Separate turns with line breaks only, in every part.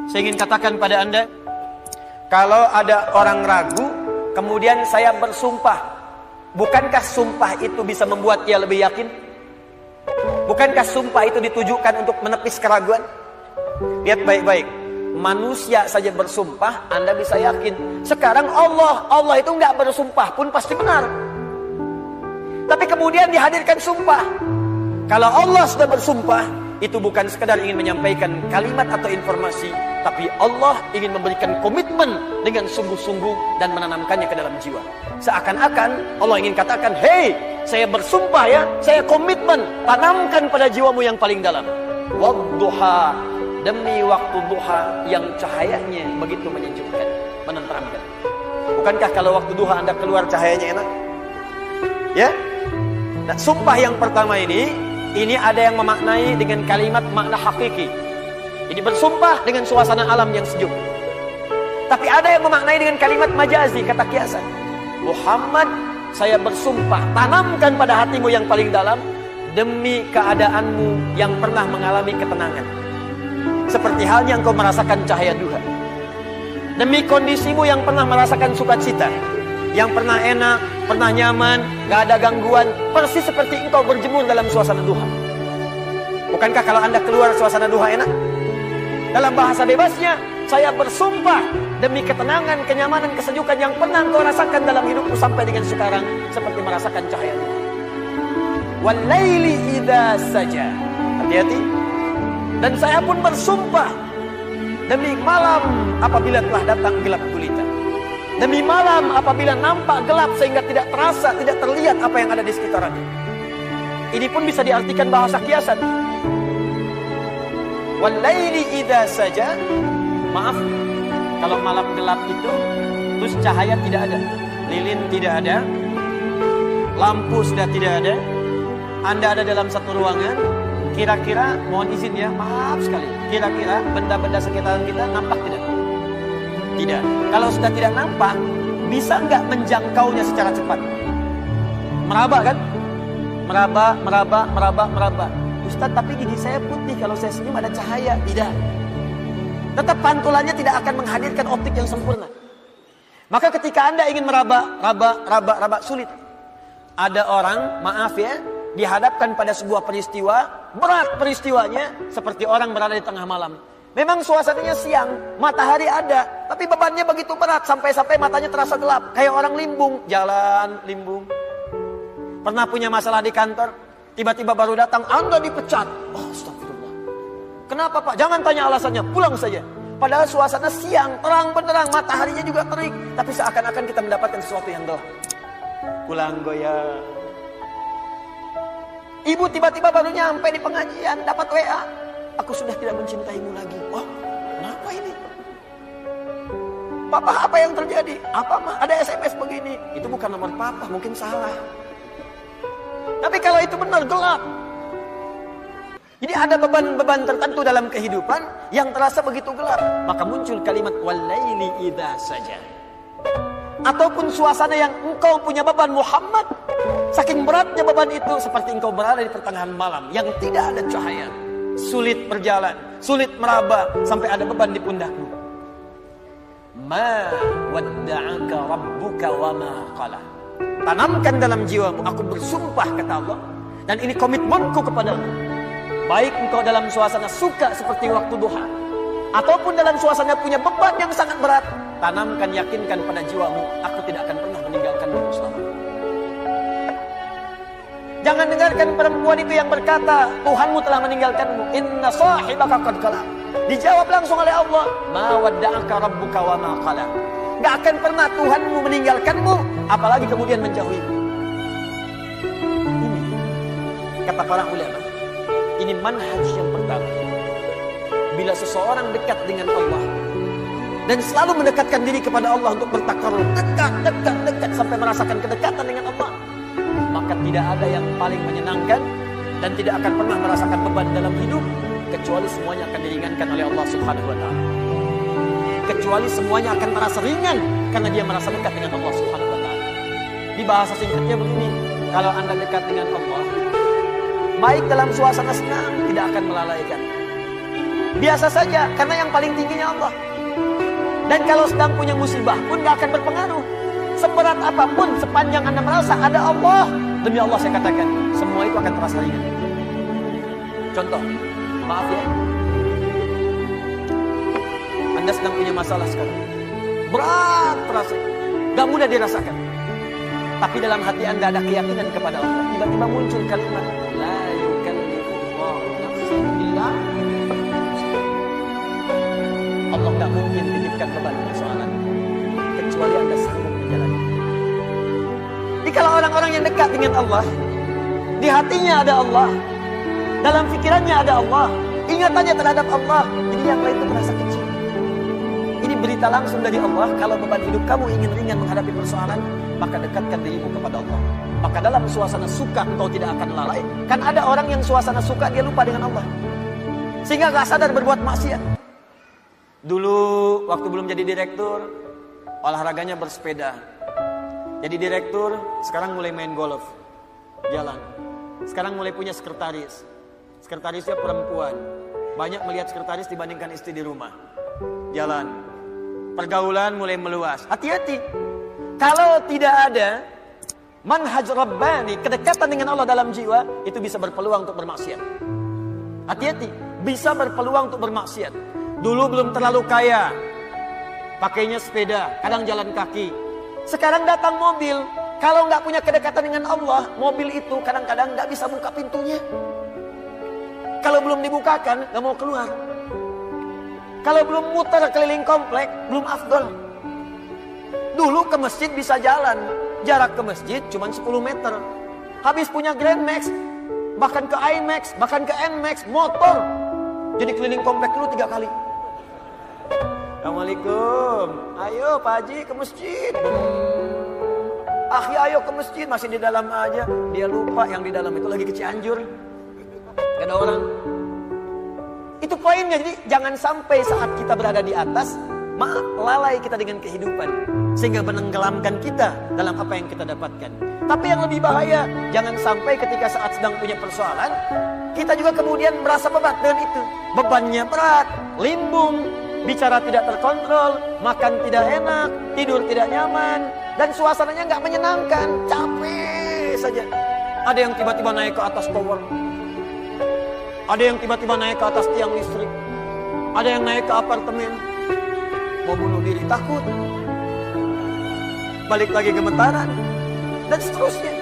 Saya ingin katakan pada Anda, kalau ada orang ragu, kemudian saya bersumpah, bukankah sumpah itu bisa membuat ia lebih yakin? Bukankah sumpah itu ditujukan untuk menepis keraguan? Lihat baik-baik, manusia saja bersumpah, Anda bisa yakin. Sekarang Allah itu nggak bersumpah pun pasti benar. Tapi kemudian dihadirkan sumpah. Kalau Allah sudah bersumpah, itu bukan sekadar ingin menyampaikan kalimat atau informasi, tapi Allah ingin memberikan komitmen dengan sungguh-sungguh dan menanamkannya ke dalam jiwa. Seakan-akan Allah ingin katakan, hei, saya bersumpah ya, saya komitmen, tanamkan pada jiwamu yang paling dalam. Wadduha, demi waktu duha yang cahayanya begitu menyejukkan, menenteramkan. Bukankah kalau waktu duha Anda keluar cahayanya enak? Ya? Nah, sumpah yang pertama ini ada yang memaknai dengan kalimat makna hakiki. Ini bersumpah dengan suasana alam yang sejuk. Tapi ada yang memaknai dengan kalimat majazi, kata kiasan. Muhammad, saya bersumpah, tanamkan pada hatimu yang paling dalam demi keadaanmu yang pernah mengalami ketenangan. Seperti halnya engkau merasakan cahaya duha. Demi kondisimu yang pernah merasakan sukacita, yang pernah enak, pernah nyaman, gak ada gangguan, persis seperti engkau berjemur dalam suasana duha. Bukankah kalau Anda keluar suasana duha enak? Dalam bahasa bebasnya, saya bersumpah demi ketenangan, kenyamanan, kesejukan yang pernah engkau rasakan dalam hidupmu sampai dengan sekarang, seperti merasakan cahaya duha. Walaili idza saja. Hati-hati. Dan saya pun bersumpah demi malam apabila telah datang gelap gulita. Demi malam apabila nampak gelap sehingga tidak terasa, tidak terlihat apa yang ada di sekitarannya. Ini pun bisa diartikan bahasa kiasan. Walaili idza saja. Maaf, kalau malam gelap itu terus cahaya tidak ada, lilin tidak ada, lampu sudah tidak ada, Anda ada dalam satu ruangan, kira-kira, mohon izin ya, maaf sekali, kira-kira benda-benda sekitaran kita nampak tidak? Tidak. Kalau sudah tidak nampak, bisa nggak menjangkaunya secara cepat? Meraba kan? Meraba. Ustaz, tapi gigi saya putih, kalau saya senyum ada cahaya. Tidak. Tetap pantulannya tidak akan menghadirkan optik yang sempurna. Maka ketika Anda ingin meraba, sulit. Ada orang, maaf ya, dihadapkan pada sebuah peristiwa, berat peristiwanya, seperti orang berada di tengah malam. Memang suasananya siang, matahari ada, tapi bebannya begitu berat sampai-sampai matanya terasa gelap, kayak orang limbung, jalan limbung. Pernah punya masalah di kantor, tiba-tiba baru datang, Anda dipecat. Oh, astagfirullah. Kenapa Pak? Jangan tanya alasannya, pulang saja. Padahal suasana siang, terang benderang, mataharinya juga terik, tapi seakan-akan kita mendapatkan sesuatu yang gelap. Pulang goyang. Ibu tiba-tiba baru nyampe di pengajian, dapat WA. Aku sudah tidak mencintaimu lagi. Wah, kenapa ini? Papa, apa yang terjadi? Apa mah? Ada SMS begini. Itu bukan nomor papa, mungkin salah. Tapi kalau itu benar, gelap. Jadi ada beban-beban tertentu dalam kehidupan yang terasa begitu gelap. Maka muncul kalimat walaili idza saja. Ataupun suasana yang engkau punya beban Muhammad. Saking beratnya beban itu seperti engkau berada di pertengahan malam yang tidak ada cahaya. Sulit berjalan, sulit meraba, sampai ada beban di pundakmu. Ma wadda'aka rabbuka wa ma qala. Tanamkan dalam jiwamu, aku bersumpah kata Allah, dan ini komitmenku kepadamu. Baik engkau dalam suasana suka seperti waktu duha, ataupun dalam suasana punya beban yang sangat berat, tanamkan, yakinkan pada jiwamu, aku tidak akan pernah meninggalkanmu selamanya. Jangan dengarkan perempuan itu yang berkata, Tuhanmu telah meninggalkanmu. Inna sahibaka qad qala. Dijawab langsung oleh Allah, ma wadda'aka rabbuka wa ma qala. Gak akan pernah Tuhanmu meninggalkanmu, apalagi kemudian menjauhimu. Ini kata para ulama, ini manhaj yang pertama. Bila seseorang dekat dengan Allah dan selalu mendekatkan diri kepada Allah untuk bertakarrub, dekat sampai merasakan kedekatan dengan Allah, maka tidak ada yang paling menyenangkan dan tidak akan pernah merasakan beban dalam hidup kecuali semuanya akan diringankan oleh Allah Subhanahu wa taala. Kecuali semuanya akan terasa ringan karena dia merasa dekat dengan Allah Subhanahu wa taala. Di bahasa singkatnya begini, kalau Anda dekat dengan Allah, baik dalam suasana senang tidak akan melalaikan. biasa saja, karena yang paling tingginya Allah. Dan kalau sedang punya musibah pun gak akan berpengaruh. Seberat apapun, sepanjang Anda merasa ada Allah, demi Allah saya katakan, semua itu akan terasa ringan. Contoh, maaf ya, Anda sedang punya masalah sekarang, berat terasa, gak mudah dirasakan. Tapi dalam hati Anda ada keyakinan kepada Allah. Tiba-tiba muncul kalimat, la yukallifullahu nafsan illa Allah gak mungkin titipkan beban persoalan kecuali Anda sanggup menjalani. Jadi kalau orang-orang yang dekat dengan Allah, di hatinya ada Allah, dalam pikirannya ada Allah, ingatannya terhadap Allah, jadi yang lain itu merasa kecil. Ini berita langsung dari Allah. Kalau beban hidup kamu ingin ringan menghadapi persoalan, maka dekatkan dirimu kepada Allah. Maka dalam suasana suka engkau tidak akan lalai. Kan ada orang yang suasana suka dia lupa dengan Allah, sehingga gak sadar berbuat maksiat. Dulu waktu belum jadi direktur, olahraganya bersepeda. Jadi direktur, sekarang mulai main golf, jalan. Sekarang mulai punya sekretaris. Sekretarisnya perempuan. Banyak melihat sekretaris dibandingkan istri di rumah. Jalan. Pergaulan mulai meluas. Hati-hati. Kalau tidak ada manhaj Rabbani, kedekatan dengan Allah dalam jiwa, itu bisa berpeluang untuk bermaksiat. Hati-hati. Bisa berpeluang untuk bermaksiat. Dulu belum terlalu kaya, pakainya sepeda, kadang jalan kaki. Sekarang datang mobil. Kalau nggak punya kedekatan dengan Allah, mobil itu kadang-kadang nggak bisa buka pintunya. Kalau belum dibukakan, nggak mau keluar. Kalau belum muter keliling komplek, belum afdol. Dulu ke masjid bisa jalan, jarak ke masjid cuma 10 meter. Habis punya Grand Max, bahkan ke IMAX, bahkan ke NMAX, motor. Jadi keliling komplek dulu 3 kali. Assalamualaikum, ayo Pak Haji ke masjid. Akhi ayo ke masjid, masih di dalam aja. Dia lupa yang di dalam itu lagi ke Cianjur, gak ada orang. Itu poinnya. Jadi jangan sampai saat kita berada di atas, lalai kita dengan kehidupan, sehingga menenggelamkan kita dalam apa yang kita dapatkan. Tapi yang lebih bahaya, jangan sampai ketika saat sedang punya persoalan, kita juga kemudian merasa berat dengan itu. Bebannya berat, limbung, bicara tidak terkontrol, makan tidak enak, tidur tidak nyaman, dan suasananya nggak menyenangkan, capek saja. Ada yang tiba-tiba naik ke atas tower, ada yang tiba-tiba naik ke atas tiang listrik, ada yang naik ke apartemen, mau bunuh diri, takut, balik lagi gemetaran, dan seterusnya.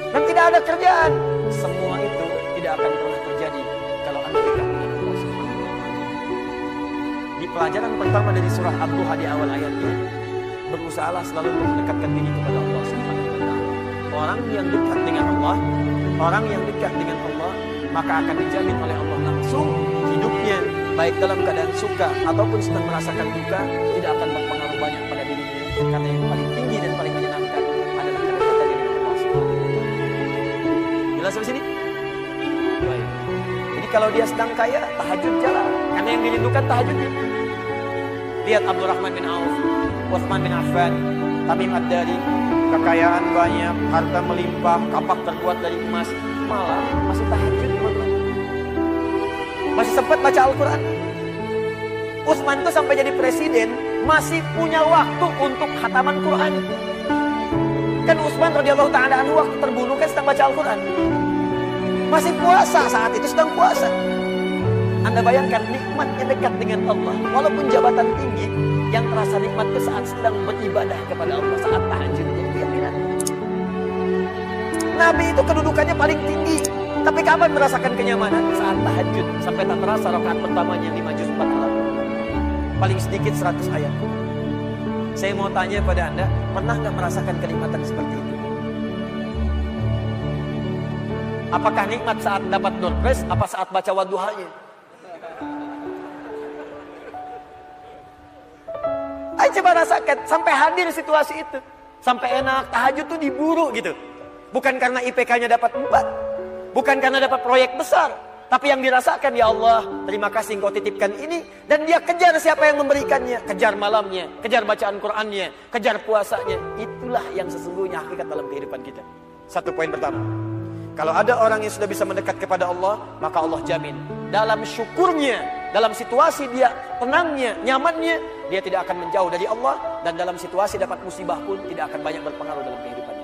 Dan tidak ada kerjaan. Semua itu tidak akan pernah terjadi kalau Anda dekat dengan Allah Subhanahu wa Ta'ala. Di pelajaran pertama dari surah Ad-Duha di awal ayatnya, berusahalah selalu mendekatkan diri kepada Allah Subhanahu wa Ta'ala. Orang yang dekat dengan Allah, orang yang dekat dengan Allah, maka akan dijamin oleh Allah langsung hidupnya, baik dalam keadaan suka ataupun sedang merasakan duka, tidak akan berpengaruh banyak pada dirinya. Karena yang paling tinggi dan paling menyenangkan adalah kedekatan diri dengan Allah Subhanahu wa Ta'ala. Jelas sampai sini? Baik. Jadi kalau dia sedang kaya, tahajud jalan, karena yang dirindukan tahajudnya. Lihat Abdurrahman bin Auf, Utsman bin Affan, Tamim Ad-Dari, kekayaan banyak, harta melimpah, kapak terbuat dari emas, malam masih tahajud, teman-teman. Masih sempat baca Al-Quran. Utsman itu sampai jadi presiden masih punya waktu untuk khataman Quran. Kan Utsman radhiyallahu ta'ala anhu waktu terbunuh kan sedang baca Al-Quran. Masih puasa, saat itu sedang puasa. Anda bayangkan nikmatnya dekat dengan Allah. Walaupun jabatan tinggi, yang terasa nikmat itu saat sedang beribadah kepada Allah, saat tahajud. Itu yang lihat. Nabi itu kedudukannya paling tinggi, tapi kapan merasakan kenyamanan? Saat tahajud, sampai tak terasa rakaat pertamanya 5 juz 4 halaman. Paling sedikit 100 ayat. Saya mau tanya pada Anda, pernah nggak merasakan kenikmatan seperti itu? Apakah nikmat saat dapat door prize, apa saat baca wadduhanya? Ayo coba rasakan, sampai hadir situasi itu. Sampai enak, tahajud tuh diburu gitu. Bukan karena IPK-nya dapat 4, bukan karena dapat proyek besar, tapi yang dirasakan, ya Allah, terima kasih Engkau titipkan ini. Dan dia kejar siapa yang memberikannya, kejar malamnya, kejar bacaan Qur'annya, kejar puasanya. Itulah yang sesungguhnya hakikat dalam kehidupan kita. Satu poin pertama, kalau ada orang yang sudah bisa mendekat kepada Allah, maka Allah jamin dalam syukurnya dalam situasi dia tenangnya, nyamannya, dia tidak akan menjauh dari Allah, dan dalam situasi dapat musibah pun tidak akan banyak berpengaruh dalam kehidupan.